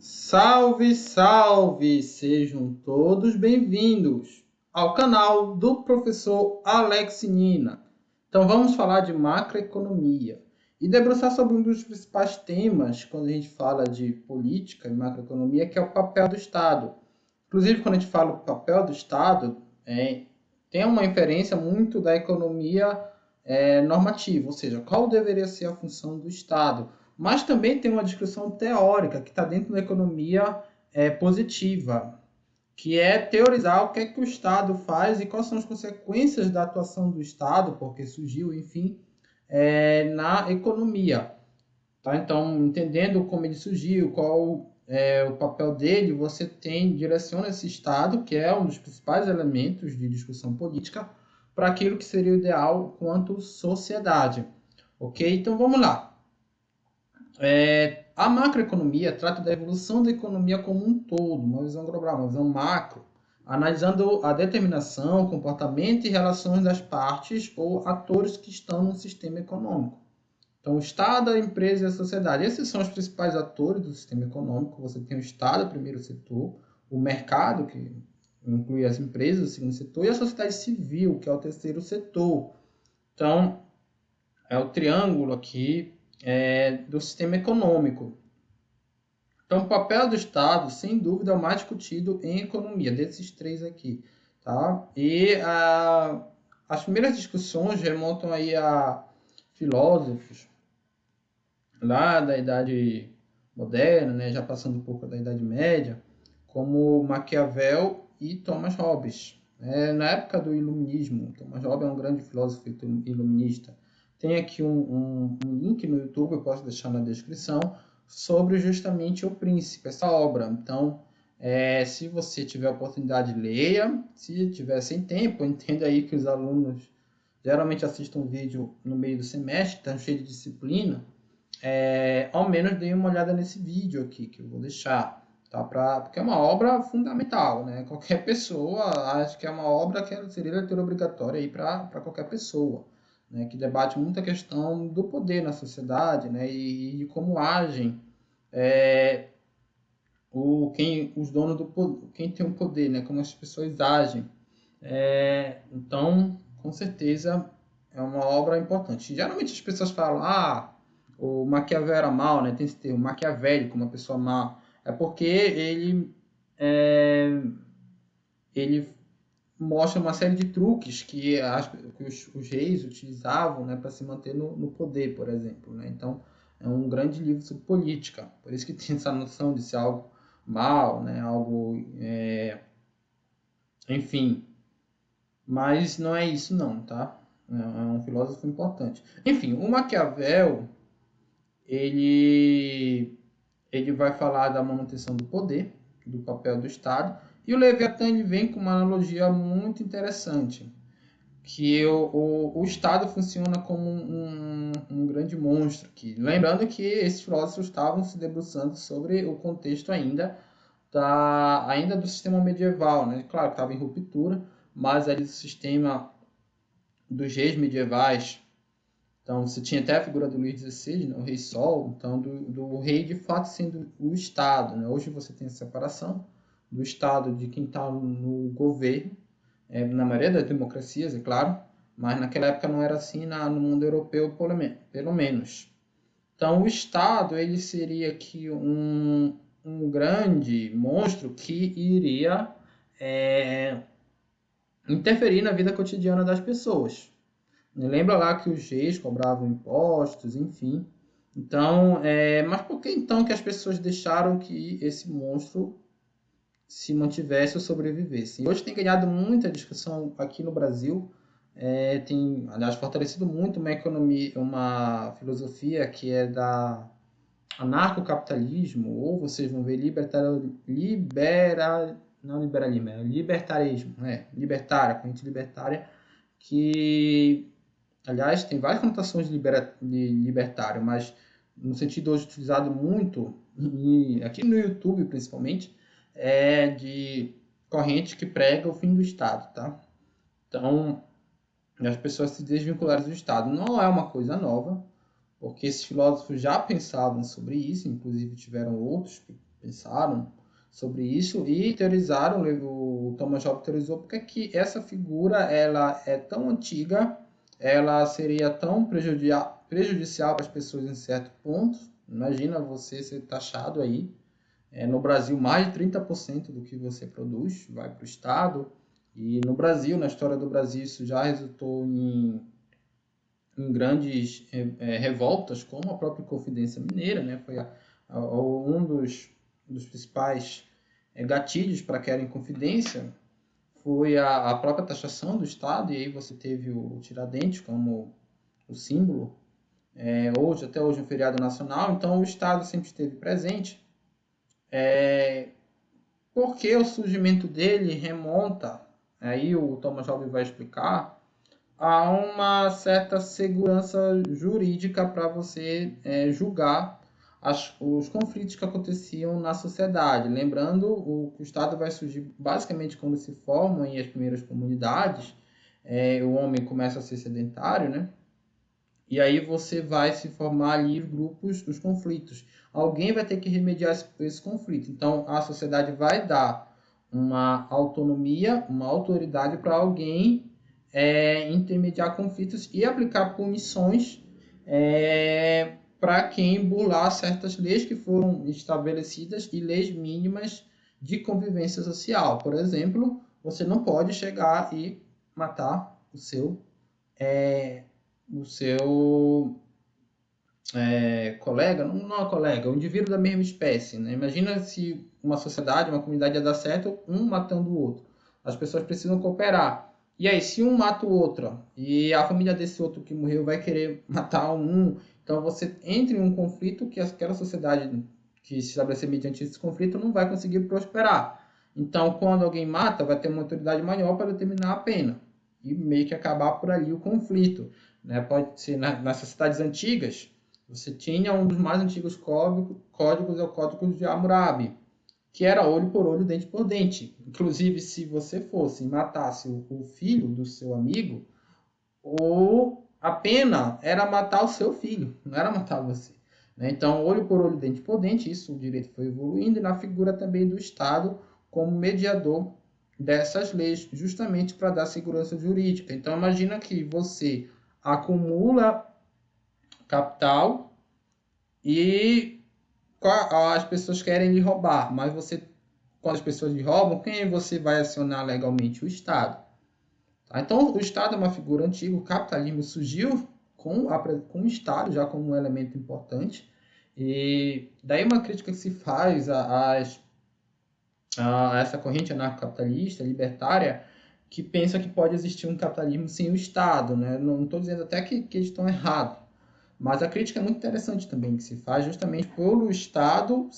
Salve, salve! Sejam todos bem-vindos ao canal do professor Alex Nina. Então vamos falar de macroeconomia e debruçar sobre um dos principais temas quando a gente fala de política e macroeconomia, que é o papel do Estado. Inclusive, quando a gente fala o papel do Estado, tem uma inferência muito da economia normativa, ou seja, qual deveria ser a função do Estado. Mas também tem uma discussão teórica que está dentro da economia positiva, que é teorizar o que é que o Estado faz e quais são as consequências da atuação do Estado, porque surgiu, enfim, na economia. Tá? Então, entendendo como ele surgiu, qual é o papel dele, você direciona esse Estado, que é um dos principais elementos de discussão política, para aquilo que seria o ideal quanto sociedade. Ok? Então, vamos lá. A macroeconomia trata da evolução da economia como um todo, uma visão global, uma visão macro, analisando a determinação, comportamento e relações das partes ou atores que estão no sistema econômico. Então, o Estado, a empresa e a sociedade. Esses são os principais atores do sistema econômico. Você tem o Estado, o primeiro setor, o mercado, que inclui as empresas, o segundo setor, e a sociedade civil, que é o terceiro setor. Então, é o triângulo aqui do sistema econômico. Então, o papel do Estado, sem dúvida, é o mais discutido em economia, desses três aqui. Tá? E as primeiras discussões remontam aí a filósofos lá da Idade Moderna, né, já passando um pouco da Idade Média, como Maquiavel e Thomas Hobbes. Na época do Iluminismo, Thomas Hobbes é um grande filósofo iluminista. Tem aqui um link no YouTube, eu posso deixar na descrição, sobre justamente O Príncipe, essa obra. Então, se você tiver a oportunidade, leia. Se tiver sem tempo, entenda aí que os alunos geralmente assistem um vídeo no meio do semestre, está cheio de disciplina. Ao menos dê uma olhada nesse vídeo aqui, que eu vou deixar, tá? Porque é uma obra fundamental, né? Qualquer pessoa, acho que é uma obra que seria leitura obrigatória aí para qualquer pessoa, né? Que debate muita questão do poder na sociedade, né? E de como agem os donos do poder, quem tem o poder, né? Como as pessoas agem. Então, com certeza, é uma obra importante. Geralmente as pessoas falam, o Maquiavel era mal, né? Tem esse termo, maquiavélico, uma pessoa má. É porque ele mostra uma série de truques que os reis utilizavam, né, para se manter no poder, por exemplo. Né? Então, é um grande livro sobre política. Por isso que tem essa noção de ser algo mal, né? Algo, enfim. Mas não é isso não, tá? É um filósofo importante. Enfim, o Maquiavel, ele vai falar da manutenção do poder, do papel do Estado, e o Leviatã ele vem com uma analogia muito interessante, que o Estado funciona como um grande monstro. Lembrando que esses filósofos estavam se debruçando sobre o contexto ainda do sistema medieval, né? Claro que estava em ruptura, mas ali do sistema dos reis medievais. Então, você tinha até a figura do Luís XVI, né, o Rei Sol, então do rei de fato sendo o Estado. Né? Hoje você tem a separação do Estado de quem está no governo, na maioria das democracias, é claro, mas naquela época não era assim no mundo europeu, pelo menos. Então, o Estado ele seria aqui um grande monstro que iria interferir na vida cotidiana das pessoas. Lembra lá que os reis cobravam impostos, enfim. Então, mas por que então que as pessoas deixaram que esse monstro se mantivesse ou sobrevivesse? Hoje tem ganhado muita discussão aqui no Brasil, tem, aliás, fortalecido muito uma economia, uma filosofia que é da anarcocapitalismo, ou vocês vão ver não liberalismo, é libertarismo, libertária, corrente libertária, que aliás, tem várias conotações de libertário, mas no sentido hoje utilizado muito, aqui no YouTube principalmente, é de corrente que prega o fim do Estado. Tá? Então, as pessoas se desvincularam do Estado. Não é uma coisa nova, porque esses filósofos já pensavam sobre isso, inclusive tiveram outros pensaram sobre isso e teorizaram, o Thomas Hobbes teorizou porque que essa figura ela é tão antiga, ela seria tão prejudicial para as pessoas em certo ponto. Imagina você ser taxado aí, no Brasil mais de 30% do que você produz vai para o Estado, e no Brasil, na história do Brasil, isso já resultou em grandes revoltas, como a própria Inconfidência Mineira, né? Foi um dos principais gatilhos para aquela Inconfidência, foi a própria taxação do Estado, e aí você teve o Tiradentes como o símbolo, até hoje um feriado nacional, então o Estado sempre esteve presente, porque o surgimento dele remonta, aí o Thomas Hobbes vai explicar, há uma certa segurança jurídica para você julgar os conflitos que aconteciam na sociedade. Lembrando, o Estado vai surgir basicamente quando se formam as primeiras comunidades, o homem começa a ser sedentário, né? E aí você vai se formar ali os grupos dos conflitos. Alguém vai ter que remediar esse conflito. Então, a sociedade vai dar uma autonomia, uma autoridade para alguém intermediar conflitos e aplicar punições para quem burlar certas leis que foram estabelecidas e leis mínimas de convivência social. Por exemplo, você não pode chegar e matar o seu colega, não é colega, um indivíduo da mesma espécie. Né? Imagina se uma sociedade, uma comunidade ia dar certo, um matando o outro. As pessoas precisam cooperar. E aí, se um mata o outro, e a família desse outro que morreu vai querer matar um, então você entra em um conflito que aquela sociedade que se estabelecer mediante esse conflito não vai conseguir prosperar. Então, quando alguém mata, vai ter uma autoridade maior para determinar a pena e meio que acabar por ali o conflito. Né? Pode ser nas sociedades antigas, você tinha um dos mais antigos códigos, é o Código de Hammurabi, que era olho por olho, dente por dente. Inclusive, se você fosse e matasse o filho do seu amigo, a pena era matar o seu filho, não era matar você. Né? Então, olho por olho, dente por dente, isso o direito foi evoluindo, e na figura também do Estado como mediador dessas leis, justamente para dar segurança jurídica. Então, imagina que você acumula capital e as pessoas querem lhe roubar, mas você, quando as pessoas lhe roubam, quem você vai acionar legalmente? O Estado. Tá? Então, o Estado é uma figura antiga, o capitalismo surgiu com o Estado já como um elemento importante, e daí uma crítica que se faz a essa corrente anarcocapitalista, libertária, que pensa que pode existir um capitalismo sem o Estado. Né? Não estou dizendo até que eles estão errados, mas a crítica é muito interessante também, que se faz justamente pelo Estado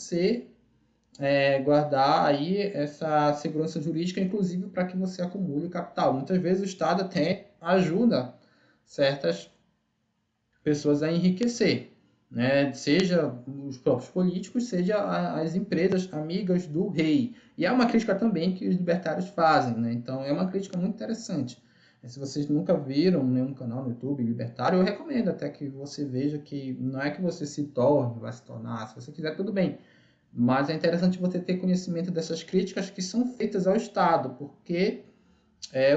guardar aí essa segurança jurídica, inclusive para que você acumule capital. Muitas vezes o Estado até ajuda certas pessoas a enriquecer, né? Seja os próprios políticos, seja as empresas amigas do rei. E é uma crítica também que os libertários fazem, né? Então é uma crítica muito interessante. Se vocês nunca viram nenhum canal no YouTube libertário, eu recomendo até que você veja que não é que você se torne, vai se tornar, se você quiser, tudo bem. Mas é interessante você ter conhecimento dessas críticas que são feitas ao Estado, porque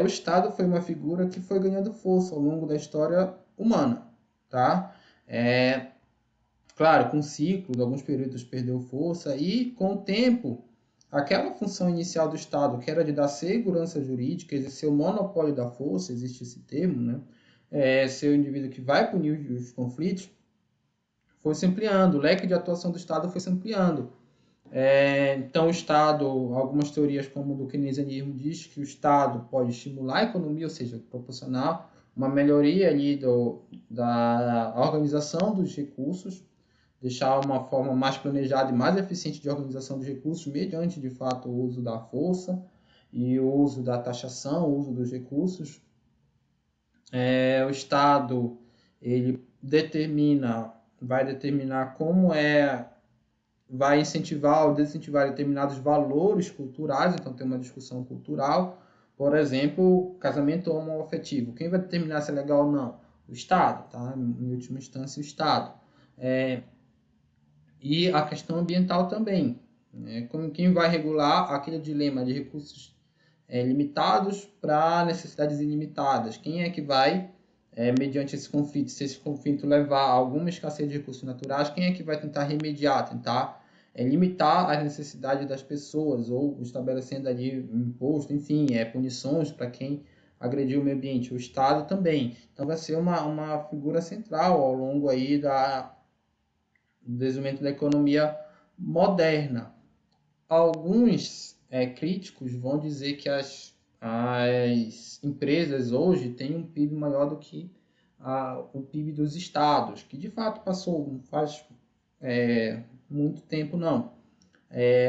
o Estado foi uma figura que foi ganhando força ao longo da história humana, tá? Claro, com ciclos, alguns períodos perdeu força e, com o tempo, aquela função inicial do Estado, que era de dar segurança jurídica, exercer o monopólio da força, existe esse termo, né? Ser o indivíduo que vai punir os conflitos, foi se ampliando, o leque de atuação do Estado foi se ampliando. Então, o Estado, algumas teorias como o do keynesianismo diz que o Estado pode estimular a economia, ou seja, proporcionar uma melhoria ali da organização dos recursos, deixar uma forma mais planejada e mais eficiente de organização dos recursos, mediante, de fato, o uso da força e o uso da taxação, o uso dos recursos. O Estado ele vai determinar como vai incentivar ou desincentivar determinados valores culturais, então tem uma discussão cultural. Por exemplo, casamento homoafetivo. Quem vai determinar se é legal ou não? O Estado, tá? Em última instância, o Estado. E a questão ambiental também. Como quem vai regular aquele dilema de recursos limitados para necessidades ilimitadas? Quem é que vai, mediante esse conflito, se esse conflito levar a alguma escassez de recursos naturais, quem é que vai tentar remediar, tentar limitar as necessidades das pessoas, ou estabelecendo ali um imposto, enfim, punições para quem agrediu o meio ambiente? O Estado também. Então vai ser uma figura central ao longo aí do desenvolvimento da economia moderna. Alguns críticos vão dizer que as empresas hoje têm um PIB maior do que o PIB dos estados, que de fato passou, não faz muito tempo não.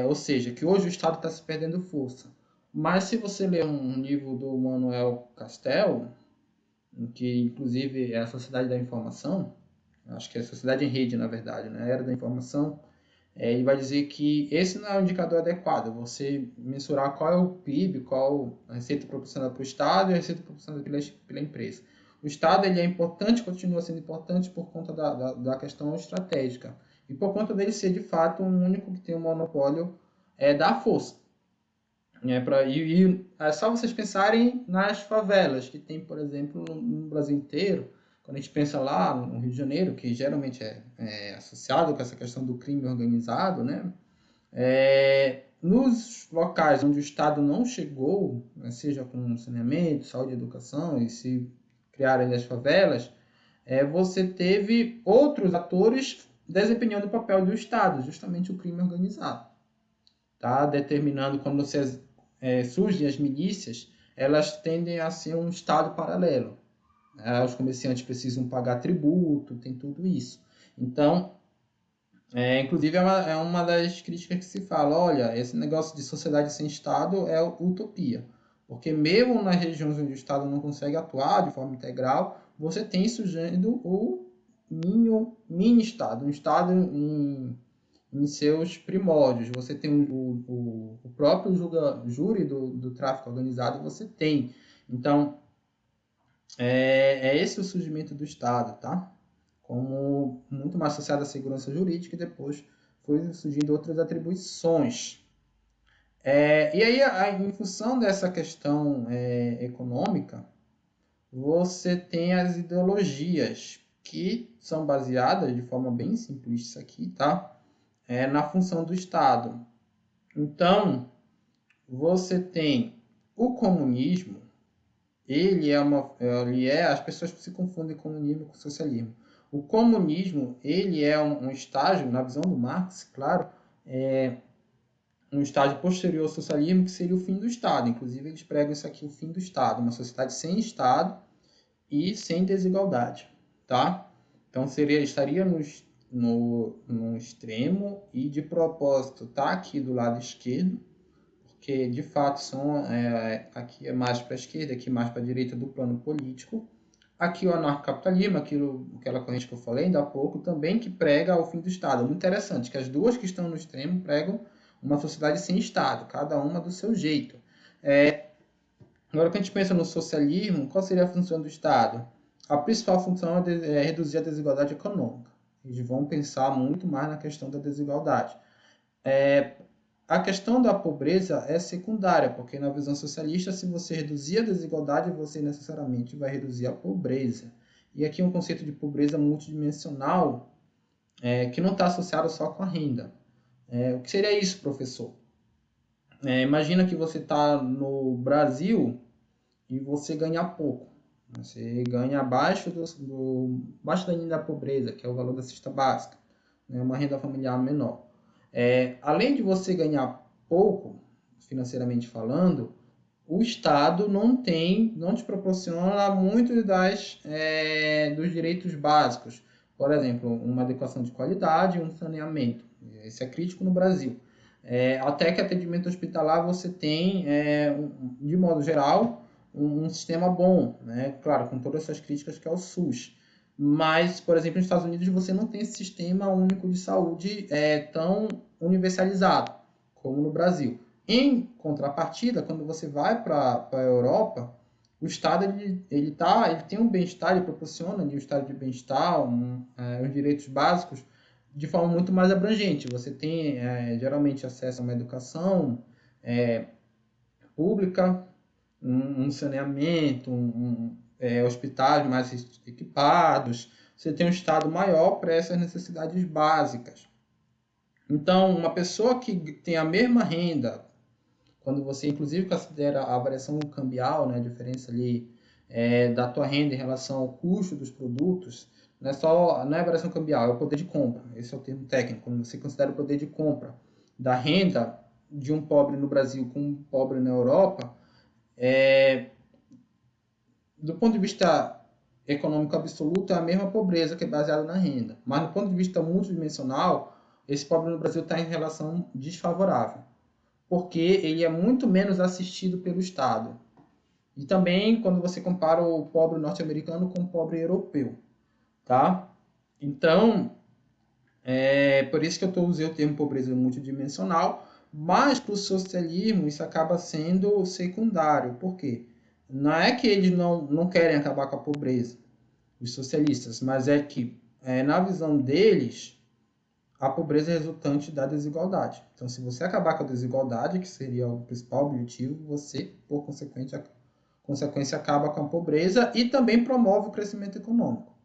Ou seja, que hoje o Estado está se perdendo força. Mas se você ler um livro do Manuel Castells, que inclusive é a Sociedade da Informação, acho que é a Sociedade em Rede, na verdade, né? A Era da Informação, ele vai dizer que esse não é o indicador adequado, você mensurar qual é o PIB, qual a receita proporcionada para o Estado e a receita proporcionada pela empresa. O Estado ele é importante, continua sendo importante por conta da questão estratégica e por conta dele ser, de fato, um único que tem um monopólio da força. É só vocês pensarem nas favelas, que tem, por exemplo, no Brasil inteiro. Quando a gente pensa lá no Rio de Janeiro, que geralmente é associado com essa questão do crime organizado, né? Nos locais onde o Estado não chegou, né, seja com saneamento, saúde e educação, e se criarem as favelas, você teve outros atores desempenhando o papel do Estado, justamente o crime organizado. Tá? Determinando quando surgem as milícias, elas tendem a ser um Estado paralelo. Os comerciantes precisam pagar tributo, tem tudo isso. Então, inclusive é uma das críticas que se fala, olha, esse negócio de sociedade sem Estado é utopia. Porque mesmo nas regiões onde o Estado não consegue atuar de forma integral, você tem surgindo o mini-Estado, um Estado em seus primórdios. Você tem o próprio júri do tráfico organizado, você tem. Então, esse o surgimento do Estado, tá? Como muito mais associado à segurança jurídica e depois foi surgindo outras atribuições. E aí, em função dessa questão econômica, você tem as ideologias que são baseadas de forma bem simplista aqui, tá? Na função do Estado. Então, você tem o comunismo, as pessoas se confundem comunismo com socialismo. O comunismo, ele é um estágio, na visão do Marx, claro, um estágio posterior ao socialismo, que seria o fim do Estado. Inclusive, eles pregam isso aqui, o fim do Estado, uma sociedade sem Estado e sem desigualdade, tá? Então, estaria no extremo e, de propósito, tá aqui do lado esquerdo, porque, de fato, aqui é mais para a esquerda, aqui mais para a direita do plano político. Aqui o anarcocapitalismo, aquela corrente que eu falei ainda há pouco, também que prega o fim do Estado. Muito interessante que as duas que estão no extremo pregam uma sociedade sem Estado, cada uma do seu jeito. Agora, que a gente pensa no socialismo, qual seria a função do Estado? A principal função é reduzir a desigualdade econômica. Eles vão pensar muito mais na questão da desigualdade. A questão da pobreza é secundária, porque na visão socialista, se você reduzir a desigualdade, você necessariamente vai reduzir a pobreza. E aqui um conceito de pobreza multidimensional, que não está associado só com a renda. O que seria isso, professor? Imagina que você está no Brasil e você ganha pouco. Você ganha abaixo da linha da pobreza, que é o valor da cesta básica, né? Uma renda familiar menor. Além de você ganhar pouco, financeiramente falando, o Estado não te proporciona muito dos direitos básicos. Por exemplo, uma adequação de qualidade e um saneamento. Esse é crítico no Brasil. Até que atendimento hospitalar você tem, de modo geral, um sistema bom, né? Claro, com todas essas críticas que é o SUS. Mas, por exemplo, nos Estados Unidos você não tem esse sistema único de saúde tão universalizado como no Brasil. Em contrapartida, quando você vai para a Europa, o Estado ele tem um bem-estar, ele proporciona um estado de bem-estar, os direitos básicos de forma muito mais abrangente. Você tem geralmente acesso a uma educação pública, um saneamento, hospitais mais equipados, você tem um Estado maior para essas necessidades básicas. Então, uma pessoa que tem a mesma renda, quando você inclusive considera a variação cambial, né, a diferença ali da tua renda em relação ao custo dos produtos, não é a variação cambial, é o poder de compra. Esse é o termo técnico. Quando você considera o poder de compra da renda de um pobre no Brasil com um pobre na Europa, do ponto de vista econômico absoluto, é a mesma pobreza que é baseada na renda. Mas do ponto de vista multidimensional, esse pobre no Brasil está em relação desfavorável, porque ele é muito menos assistido pelo Estado. E também quando você compara o pobre norte-americano com o pobre europeu, tá? Então, por isso que eu usei o termo pobreza multidimensional, mas para o socialismo isso acaba sendo secundário. Por quê? Não é que eles não querem acabar com a pobreza, os socialistas, mas é que, na visão deles, a pobreza é resultante da desigualdade. Então, se você acabar com a desigualdade, que seria o principal objetivo, você, por consequência, acaba com a pobreza e também promove o crescimento econômico.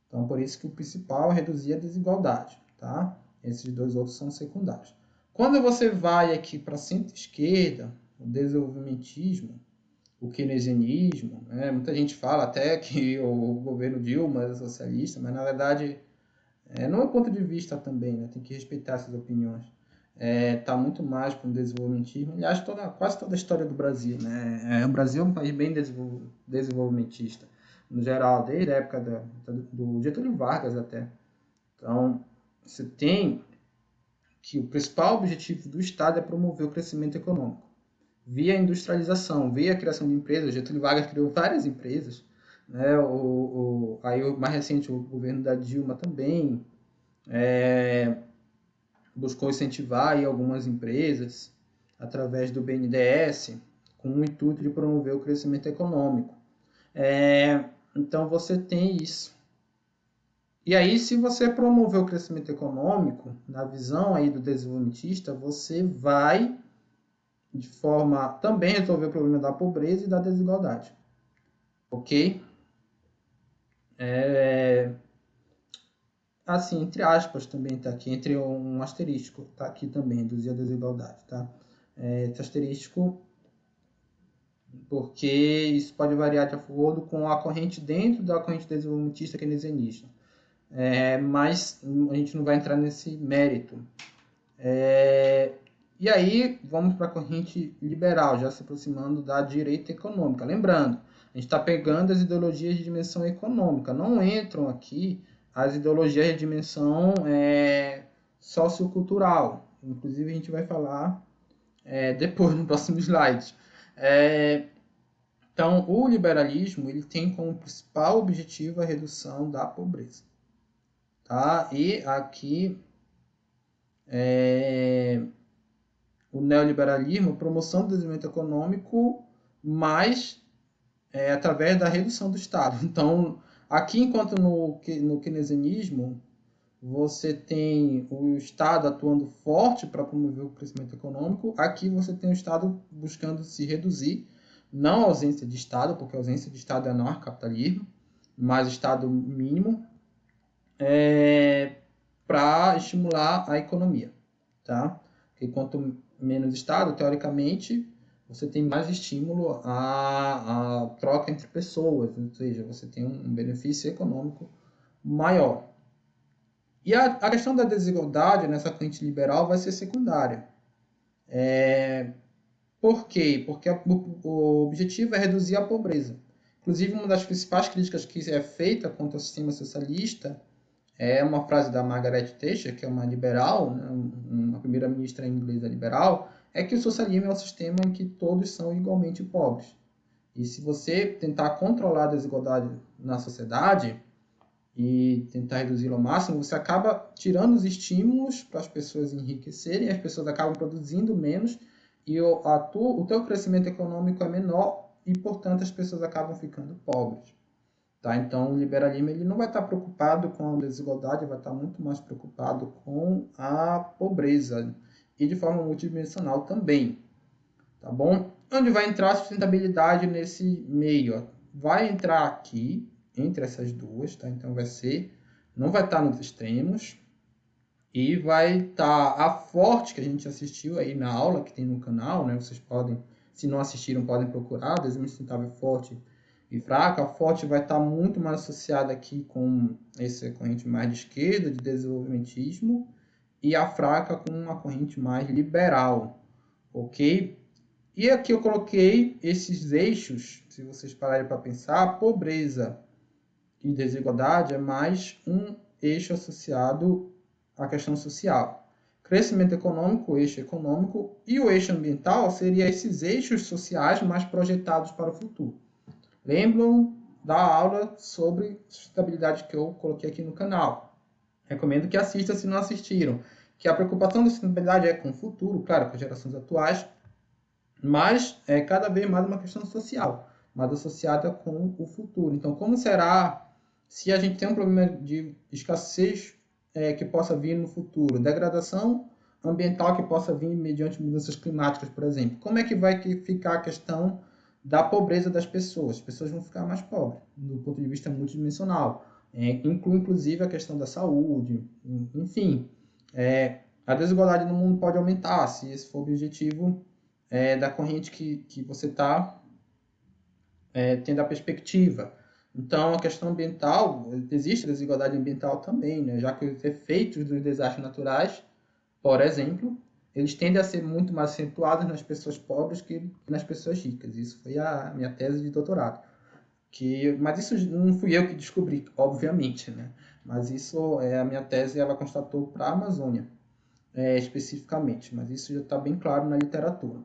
Então, por isso que o principal é reduzir a desigualdade, tá? Esses dois outros são secundários. Quando você vai aqui para a centro-esquerda, o desenvolvimentismo, o keynesianismo, né? Muita gente fala até que o governo Dilma é socialista, mas na verdade, no meu ponto de vista também, né? Tem que respeitar essas opiniões. Tá muito mais para o desenvolvimentismo. Aliás, quase toda a história do Brasil, né? O Brasil é um país bem desenvolvimentista, no geral, desde a época do Getúlio Vargas até. Então, você tem que o principal objetivo do Estado é promover o crescimento econômico via industrialização, via a criação de empresas. Getúlio Vargas criou várias empresas, né? Aí o mais recente, o governo da Dilma também buscou incentivar aí algumas empresas através do BNDES com o intuito de promover o crescimento econômico. Então você tem isso. E aí, se você promover o crescimento econômico, na visão aí do desenvolvimentista, você vai de forma também resolver o problema da pobreza e da desigualdade. Ok? Assim, entre aspas também está aqui, entre um asterístico, está aqui também, reduzir a desigualdade, tá? Esse asterístico, porque isso pode variar de acordo com a corrente dentro da corrente desenvolvimentista keynesianista. Mas a gente não vai entrar nesse mérito. E aí, vamos para a corrente liberal, já se aproximando da direita econômica. Lembrando, a gente está pegando as ideologias de dimensão econômica, não entram aqui as ideologias de dimensão sociocultural. Inclusive, a gente vai falar depois, no próximo slide. Então, o liberalismo ele tem como principal objetivo a redução da pobreza. Tá? E aqui, o neoliberalismo, a promoção do desenvolvimento econômico, mas através da redução do Estado. Então, aqui, enquanto no keynesianismo, você tem o Estado atuando forte para promover o crescimento econômico, aqui você tem o Estado buscando se reduzir, não a ausência de Estado, porque a ausência de Estado é anarcapitalismo, mas Estado mínimo, para estimular a economia. Tá? Porque quanto menos Estado, teoricamente, você tem mais estímulo à troca entre pessoas, ou seja, você tem um benefício econômico maior. E a questão da desigualdade nessa corrente liberal vai ser secundária. Por quê? Porque o objetivo é reduzir a pobreza. Inclusive, uma das principais críticas que é feita contra o sistema socialista é uma frase da Margaret Thatcher, que é uma liberal, né, uma primeira-ministra inglesa liberal, é que o socialismo é um sistema em que todos são igualmente pobres. E se você tentar controlar a desigualdade na sociedade e tentar reduzi-la ao máximo, você acaba tirando os estímulos para as pessoas enriquecerem, as pessoas acabam produzindo menos e o teu crescimento econômico é menor e, portanto, as pessoas acabam ficando pobres. Tá? Então, o liberalismo ele não vai estar preocupado com a desigualdade, vai estar muito mais preocupado com a pobreza e de forma multidimensional também. Tá bom? Onde vai entrar a sustentabilidade nesse meio? Ó? Vai entrar aqui, entre essas duas, tá? Então vai ser, não vai estar nos extremos, e vai estar a forte que a gente assistiu aí na aula que tem no canal, né? Vocês podem, se não assistiram, podem procurar, desenvolvimento sustentável forte e fraca. A forte vai estar muito mais associada aqui com essa corrente mais de esquerda, de desenvolvimentismo, e a fraca com uma corrente mais liberal, ok? E aqui eu coloquei esses eixos, se vocês pararem para pensar, pobreza e desigualdade é mais um eixo associado à questão social. Crescimento econômico, o eixo econômico, e o eixo ambiental seria esses eixos sociais mais projetados para o futuro. Lembram da aula sobre sustentabilidade que eu coloquei aqui no canal? Recomendo que assistam se não assistiram. Que a preocupação da sustentabilidade é com o futuro, claro, com as gerações atuais, mas é cada vez mais uma questão social, mas associada com o futuro. Então, como será se a gente tem um problema de escassez que possa vir no futuro, degradação ambiental que possa vir mediante mudanças climáticas, por exemplo? Como é que vai ficar a questão da pobreza das pessoas? As pessoas vão ficar mais pobres, do ponto de vista multidimensional. Inclui, inclusive, a questão da saúde, enfim. A desigualdade no mundo pode aumentar, se esse for o objetivo da corrente que você está tendo a perspectiva. Então, a questão ambiental, existe desigualdade ambiental também, né? Já que os efeitos dos desastres naturais, por exemplo, eles tendem a ser muito mais acentuados nas pessoas pobres que nas pessoas ricas. Isso foi a minha tese de doutorado. Mas isso não fui eu que descobri, obviamente, né? Mas isso, a minha tese, ela constatou para a Amazônia, especificamente. Mas isso já está bem claro na literatura.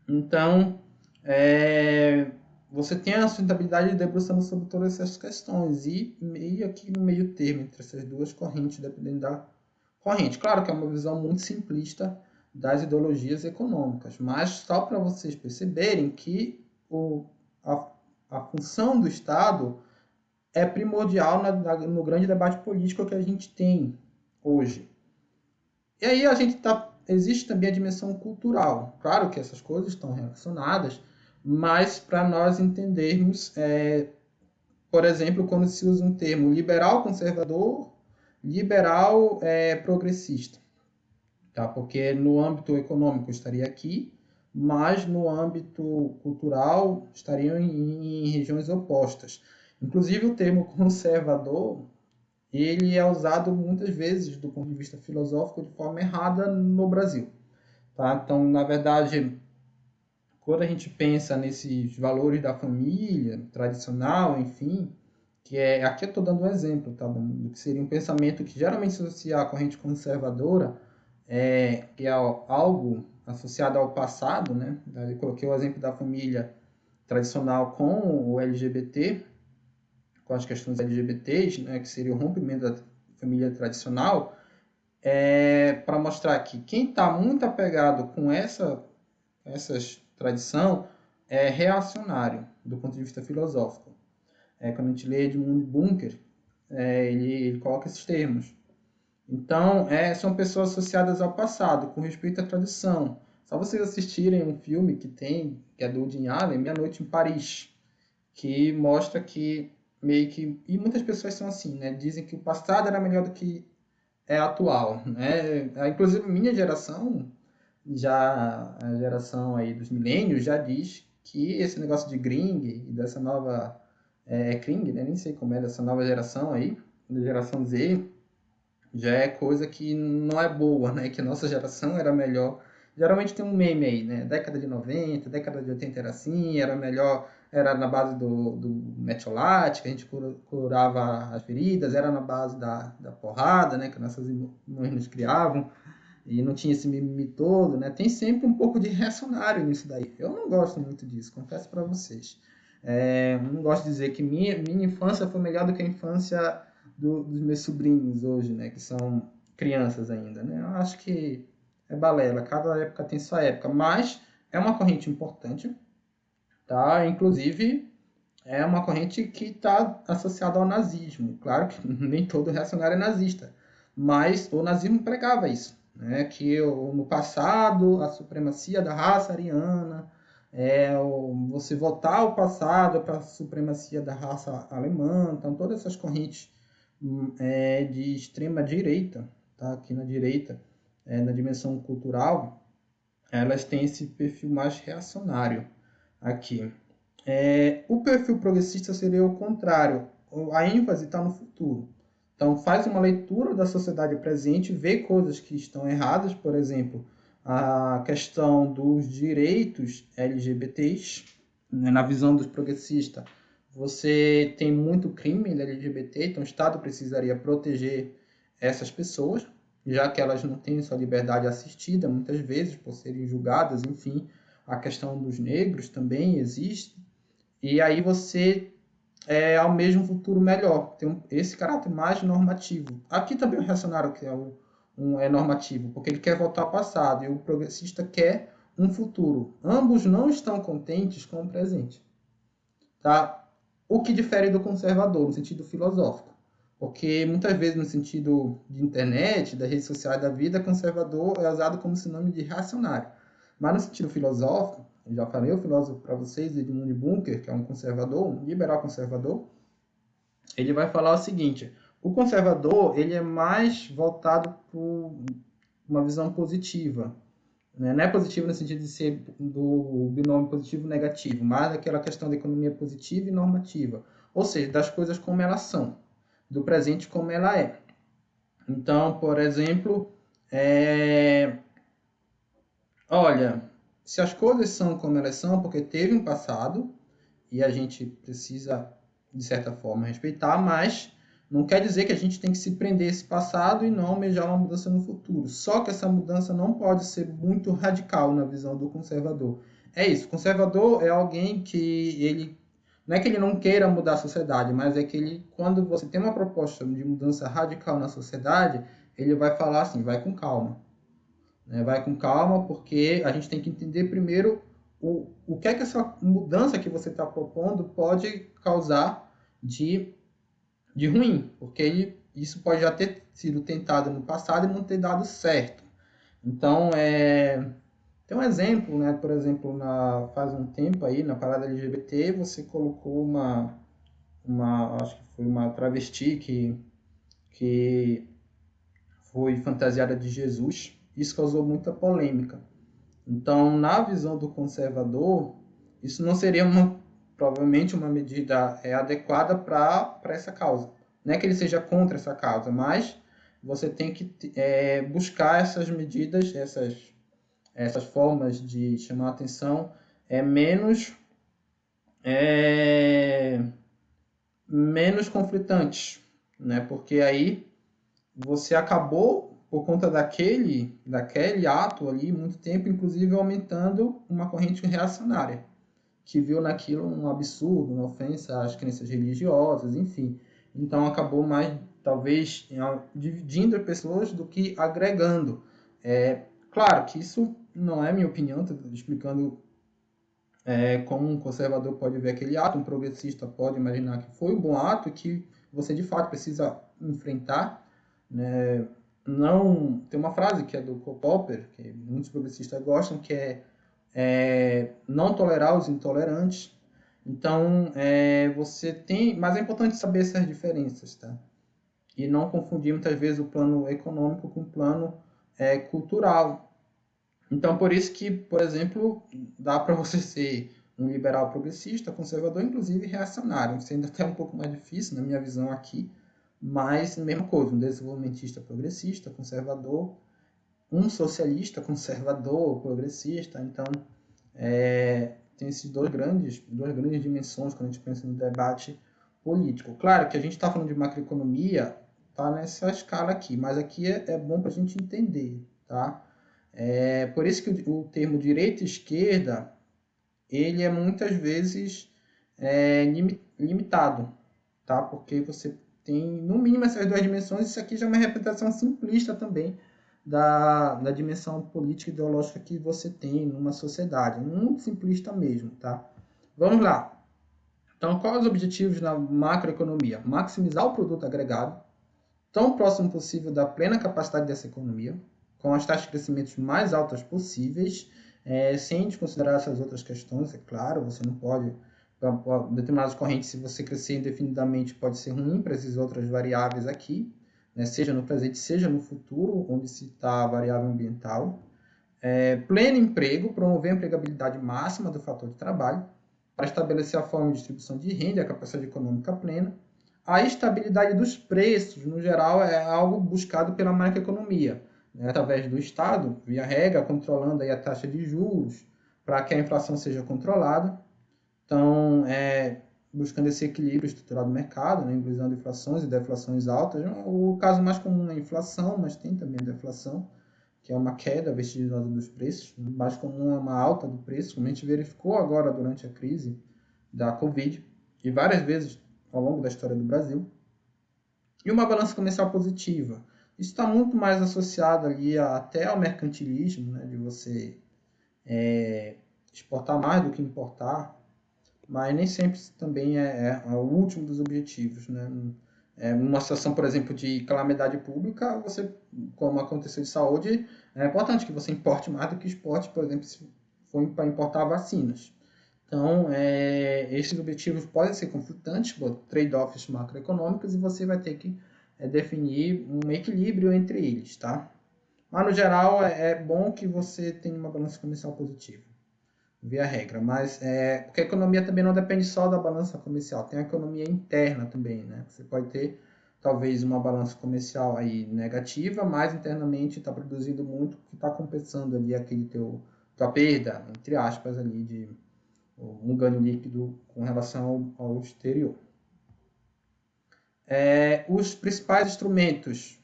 Então, você tem a sustentabilidade debruçando sobre todas essas questões e meio aqui no meio termo entre essas duas correntes, dependendo da corrente. Claro que é uma visão muito simplista das ideologias econômicas, mas só para vocês perceberem que a função do Estado é primordial no grande debate político que a gente tem hoje. E aí existe também a dimensão cultural. Claro que essas coisas estão relacionadas, mas para nós entendermos, por exemplo, quando se usa um termo liberal conservador, liberal progressista, tá? Porque no âmbito econômico estaria aqui, mas no âmbito cultural estariam em regiões opostas. Inclusive o termo conservador ele é usado muitas vezes do ponto de vista filosófico de forma errada no Brasil. Tá? Então, na verdade, quando a gente pensa nesses valores da família tradicional, enfim, aqui eu estou dando um exemplo, tá bom? Do que seria um pensamento que geralmente se associa à corrente conservadora, que é algo associado ao passado, né? Eu coloquei o exemplo da família tradicional com o LGBT, com as questões LGBTs, né, que seria o rompimento da família tradicional, para mostrar que quem está muito apegado com essa tradição é reacionário, do ponto de vista filosófico. Quando a gente lê Edmund Bunker, ele coloca esses termos. Então, são pessoas associadas ao passado, com respeito à tradição. Só vocês assistirem um filme que é do Woody Allen, Meia Noite em Paris, que mostra que meio que... E muitas pessoas são assim, né? Dizem que o passado era melhor do que é atual, né? Inclusive, minha geração, já a geração aí dos milênios, já diz que esse negócio de Gring e dessa nova... Kring, né? Nem sei como é, dessa nova geração aí, da geração Z, já é coisa que não é boa, né? Que a nossa geração era melhor. Geralmente tem um meme aí, né? Década de 90, década de 80 era assim, era melhor, era na base do metiolate, que a gente curava as feridas, era na base da porrada, né? Que nossas mães nos criavam, e não tinha esse mimimi todo, né? Tem sempre um pouco de reacionário nisso daí. Eu não gosto muito disso, confesso para vocês. Não gosto de dizer que minha infância foi melhor do que a infância dos meus sobrinhos hoje, né, que são crianças ainda, né? Eu acho que é balela, cada época tem sua época, mas é uma corrente importante, tá? Inclusive, é uma corrente que está associada ao nazismo. Claro que nem todo reacionário é nazista, mas o nazismo pregava isso, né? Que no passado a supremacia da raça ariana, você voltar ao passado para a supremacia da raça alemã, então todas essas correntes de extrema direita, tá? Aqui na direita, na dimensão cultural, elas têm esse perfil mais reacionário aqui. O perfil progressista seria o contrário, a ênfase está no futuro. Então, faz uma leitura da sociedade presente, vê coisas que estão erradas, por exemplo, a questão dos direitos LGBTs, né, na visão dos progressistas, você tem muito crime LGBT, então o Estado precisaria proteger essas pessoas, já que elas não têm sua liberdade assistida, muitas vezes, por serem julgadas, enfim, a questão dos negros também existe, e aí você almeja um futuro melhor, tem esse caráter mais normativo. Aqui também o reacionário que é normativo, porque ele quer voltar ao passado, e o progressista quer um futuro. Ambos não estão contentes com o presente. Tá? O que difere do conservador, no sentido filosófico. Porque muitas vezes, no sentido de internet, das redes sociais da vida, conservador é usado como sinônimo de reacionário. Mas no sentido filosófico, eu já falei o filósofo para vocês, Edmund Bunker, que é um conservador, um liberal conservador, ele vai falar o seguinte: o conservador ele é mais voltado para uma visão positiva, né? Não é positivo no sentido de ser do binômio positivo-negativo, mas aquela questão da economia positiva e normativa, ou seja, das coisas como elas são, do presente como ela é. Então, por exemplo, olha, se as coisas são como elas são, porque teve um passado, e a gente precisa, de certa forma, respeitar, mas não quer dizer que a gente tem que se prender a esse passado e não almejar uma mudança no futuro. Só que essa mudança não pode ser muito radical na visão do conservador. É isso, o conservador é alguém que ele não é que ele não queira mudar a sociedade, mas é que ele, quando você tem uma proposta de mudança radical na sociedade, ele vai falar assim, vai com calma. Né? Vai com calma, porque a gente tem que entender primeiro o que é que essa mudança que você está propondo pode causar de ruim, porque isso pode já ter sido tentado no passado e não ter dado certo. Então, tem um exemplo, né? Por exemplo, faz um tempo aí, na parada LGBT, você colocou acho que foi uma travesti que foi fantasiada de Jesus. Isso causou muita polêmica. Então, na visão do conservador, isso não seria provavelmente uma medida adequada para essa causa. Não é que ele seja contra essa causa, mas você tem que buscar essas medidas, essas formas de chamar a atenção menos, menos conflitantes, né? Porque aí você acabou, por conta daquele ato ali, muito tempo, inclusive aumentando uma corrente reacionária, que viu naquilo um absurdo, uma ofensa às crenças religiosas, enfim. Então acabou mais, talvez, dividindo as pessoas do que agregando. Claro que isso não é minha opinião, estou explicando como um conservador pode ver aquele ato, um progressista pode imaginar que foi um bom ato e que você de fato precisa enfrentar, né? Não, tem uma frase que é do Karl Popper, que muitos progressistas gostam, que é não tolerar os intolerantes. Então, você tem, mas é importante saber essas diferenças, tá? E não confundir muitas vezes o plano econômico com o plano cultural. Então, por isso que, por exemplo, dá para você ser um liberal progressista, conservador, inclusive reacionário. Isso ainda está um pouco mais difícil, na minha visão aqui, mas mesma coisa, um desenvolvimentista progressista, conservador, um socialista conservador, progressista. Então, tem esses duas grandes dimensões quando a gente pensa no debate político. Claro que a gente está falando de macroeconomia, está nessa escala aqui, mas aqui é bom para a gente entender, tá? Por isso que o termo direita e esquerda, ele é muitas vezes limitado, tá? Porque você tem, no mínimo, essas duas dimensões. Isso aqui já é uma representação simplista também da dimensão política e ideológica que você tem numa sociedade. Muito simplista mesmo, tá? Vamos lá. Então, quais os objetivos na macroeconomia? Maximizar o produto agregado, tão próximo possível da plena capacidade dessa economia, com as taxas de crescimento mais altas possíveis, sem desconsiderar essas outras questões, é claro, você não pode, para determinadas correntes, se você crescer indefinidamente, pode ser ruim para essas outras variáveis aqui, né, seja no presente, seja no futuro, onde se está a variável ambiental. Pleno emprego, promover a empregabilidade máxima do fator de trabalho, para estabelecer a forma de distribuição de renda e a capacidade econômica plena. A estabilidade dos preços, no geral, é algo buscado pela macroeconomia, né, através do Estado, via regra, controlando aí a taxa de juros, para que a inflação seja controlada. Então, buscando esse equilíbrio estrutural do mercado, né, visando inflações e deflações altas. O caso mais comum é a inflação, mas tem também a deflação, que é uma queda vertiginosa dos preços. O mais comum é uma alta do preço, como a gente verificou agora durante a crise da Covid, e várias vezes ao longo da história do Brasil. E uma balança comercial positiva. Isso está muito mais associado ali até ao mercantilismo, né, de você exportar mais do que importar, mas nem sempre também é o último dos objetivos, né? Numa situação, por exemplo, de calamidade pública, você, como aconteceu de saúde, é importante que você importe mais do que exporte, por exemplo, se for para importar vacinas. Então, esses objetivos podem ser conflitantes, trade-offs macroeconômicos, e você vai ter que definir um equilíbrio entre eles, tá? Mas, no geral, é bom que você tenha uma balança comercial positiva, via regra. Mas porque a economia também não depende só da balança comercial, tem a economia interna também, né? Você pode ter talvez uma balança comercial aí negativa, mas internamente está produzindo muito, que está compensando ali aquele tua perda, entre aspas, ali de um ganho líquido com relação ao exterior. Os principais instrumentos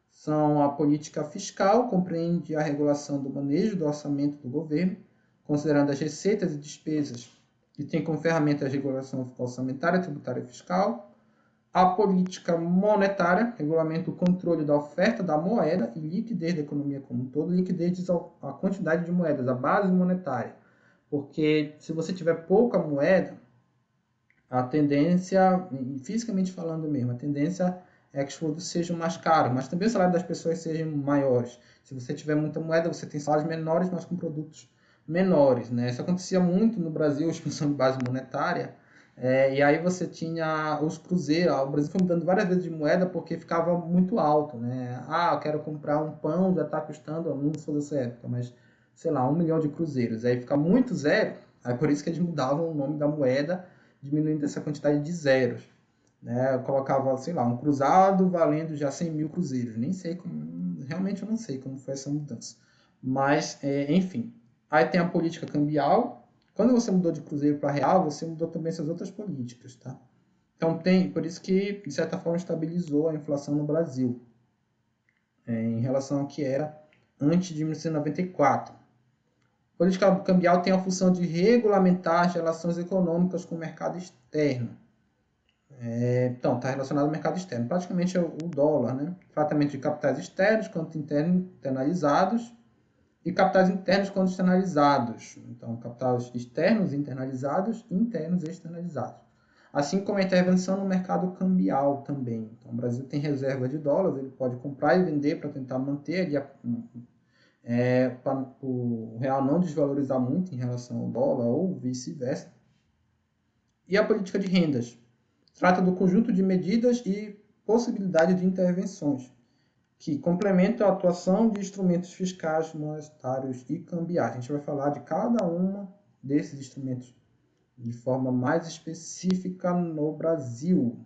são a política fiscal, compreende a regulação do manejo do orçamento do governo, considerando as receitas e despesas, e tem como ferramenta a regulação orçamentária, tributária e fiscal. A política monetária regulamenta o controle da oferta da moeda e liquidez da economia como um todo. Liquidez diz a quantidade de moedas, a base monetária. Porque se você tiver pouca moeda, a tendência, fisicamente falando mesmo, a tendência é que os produtos sejam mais caros, mas também o salário das pessoas sejam maiores. Se você tiver muita moeda, você tem salários menores, mas com produtos menores, né? Isso acontecia muito no Brasil, a expansão de base monetária, e aí você tinha os cruzeiros. O Brasil foi mudando várias vezes de moeda porque ficava muito alto, né? Eu quero comprar um pão, já está custando, não sou dessa época, mas sei lá, 1 milhão de cruzeiros. Aí fica muito zero, aí por isso que eles mudavam o nome da moeda, diminuindo essa quantidade de zeros. Né? Eu colocava, sei lá, um cruzado valendo já 100 mil cruzeiros. Nem sei como, realmente eu não sei como foi essa mudança. Mas, enfim. Aí tem a política cambial. Quando você mudou de cruzeiro para real, você mudou também essas outras políticas, tá? Então por isso que, de certa forma, estabilizou a inflação no Brasil, em relação ao que era antes de 1994. A política cambial tem a função de regulamentar as relações econômicas com o mercado externo. Então, está relacionado ao mercado externo. Praticamente é o dólar, né? Tratamento de capitais externos quanto internos internalizados e capitais internos quanto externalizados. Então, capitais externos internalizados e internos externalizados. Assim como a intervenção no mercado cambial também. Então, o Brasil tem reserva de dólares, ele pode comprar e vender para tentar manter ali para o real não desvalorizar muito em relação ao dólar ou vice-versa. E a política de rendas trata do conjunto de medidas e possibilidade de intervenções que complementam a atuação de instrumentos fiscais, monetários e cambiais. A gente vai falar de cada um desses instrumentos de forma mais específica no Brasil.